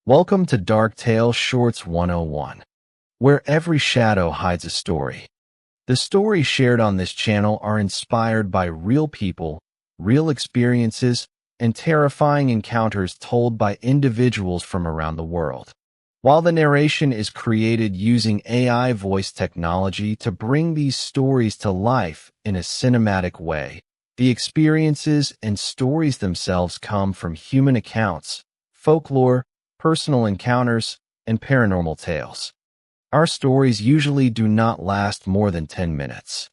Welcome to Dark Tale Shorts 101, where every shadow hides a story. The stories shared on this channel are inspired by real people, real experiences, and terrifying encounters told by individuals from around the world. While the narration is created using AI voice technology to bring these stories to life in a cinematic way, the experiences and stories themselves come from human accounts, folklore, personal encounters, and paranormal tales. Our stories usually do not last more than 10 minutes.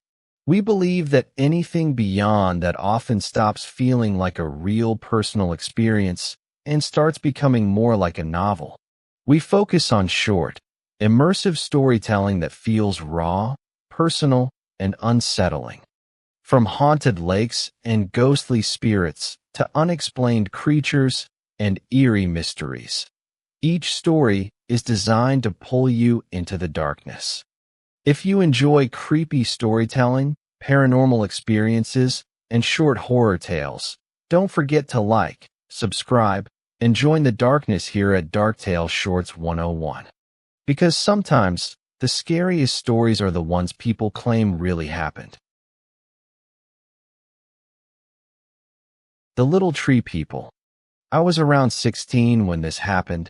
We believe that anything beyond that often stops feeling like a real personal experience and starts becoming more like a novel. We focus on short, immersive storytelling that feels raw, personal, and unsettling. From haunted lakes and ghostly spirits to unexplained creatures and eerie mysteries, each story is designed to pull you into the darkness. If you enjoy creepy storytelling, paranormal experiences, and short horror tales, don't forget to like, subscribe, and join the darkness here at Dark Tale Shorts 101. Because sometimes, the scariest stories are the ones people claim really happened. The Little Tree People. I was around 16 when this happened,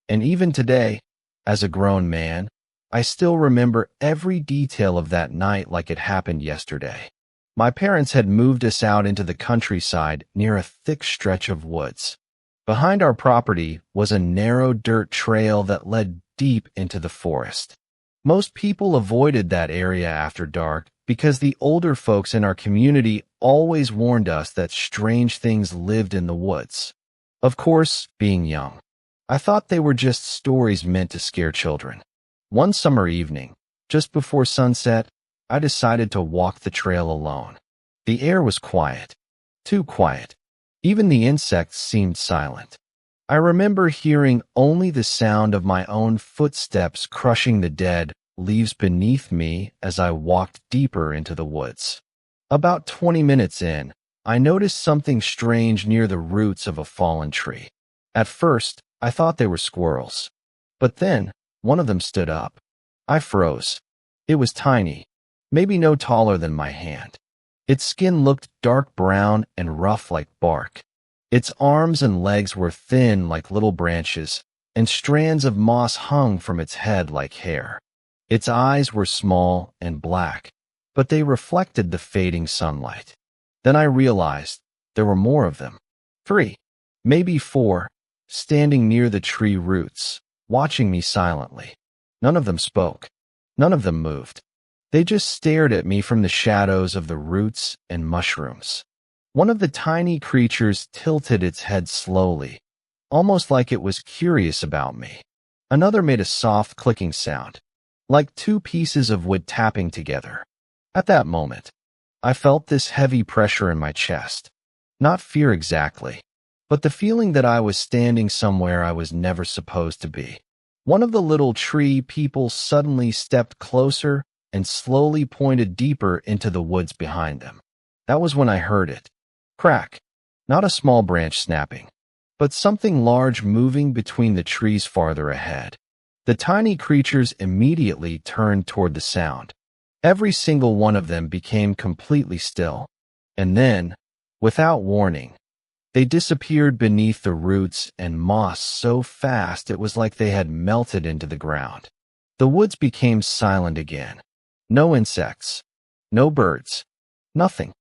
and even today, as a grown man, I still remember every detail of that night like it happened yesterday. My parents had moved us out into the countryside near a thick stretch of woods. Behind our property was a narrow dirt trail that led deep into the forest. Most people avoided that area after dark because the older folks in our community always warned us that strange things lived in the woods. Of course, being young, I thought they were just stories meant to scare children. One summer evening, just before sunset, I decided to walk the trail alone. The air was quiet, too quiet. Even the insects seemed silent. I remember hearing only the sound of my own footsteps crushing the dead leaves beneath me as I walked deeper into the woods. About 20 minutes in, I noticed something strange near the roots of a fallen tree. At first, I thought they were squirrels. But then, one of them stood up. I froze. It was tiny, maybe no taller than my hand. Its skin looked dark brown and rough like bark. Its arms and legs were thin like little branches, and strands of moss hung from its head like hair. Its eyes were small and black, but they reflected the fading sunlight. Then I realized there were more of them. 3, maybe 4, standing near the tree roots, watching me silently. None of them spoke. None of them moved. They just stared at me from the shadows of the roots and mushrooms. One of the tiny creatures tilted its head slowly, almost like it was curious about me. Another made a soft clicking sound, like two pieces of wood tapping together. At that moment, I felt this heavy pressure in my chest. Not fear exactly, but the feeling that I was standing somewhere I was never supposed to be. One of the little tree people suddenly stepped closer and slowly pointed deeper into the woods behind them. That was when I heard it. Crack. Not a small branch snapping, but something large moving between the trees farther ahead. The tiny creatures immediately turned toward the sound. Every single one of them became completely still. And then, without warning, they disappeared beneath the roots and moss so fast it was like they had melted into the ground. The woods became silent again. No insects, no birds, nothing.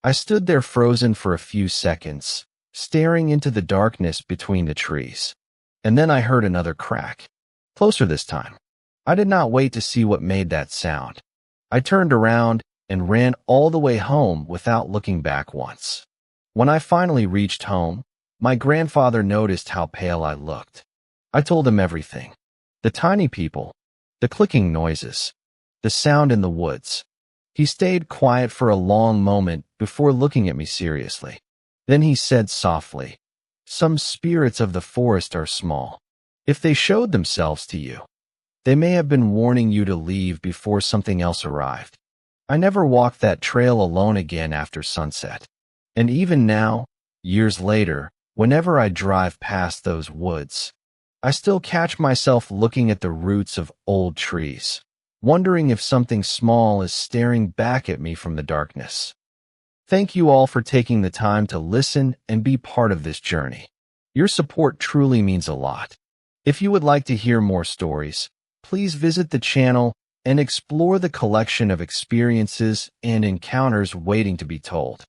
I stood there frozen for a few seconds, staring into the darkness between the trees. And then I heard another crack, closer this time. I did not wait to see what made that sound. I turned around and ran all the way home without looking back once. When I finally reached home, my grandfather noticed how pale I looked. I told him everything. The tiny people, the clicking noises, the sound in the woods. He stayed quiet for a long moment before looking at me seriously. Then he said softly, "Some spirits of the forest are small. If they showed themselves to you, they may have been warning you to leave before something else arrived." I never walked that trail alone again after sunset. And even now, years later, whenever I drive past those woods, I still catch myself looking at the roots of old trees, wondering if something small is staring back at me from the darkness. Thank you all for taking the time to listen and be part of this journey. Your support truly means a lot. If you would like to hear more stories, please visit the channel and explore the collection of experiences and encounters waiting to be told.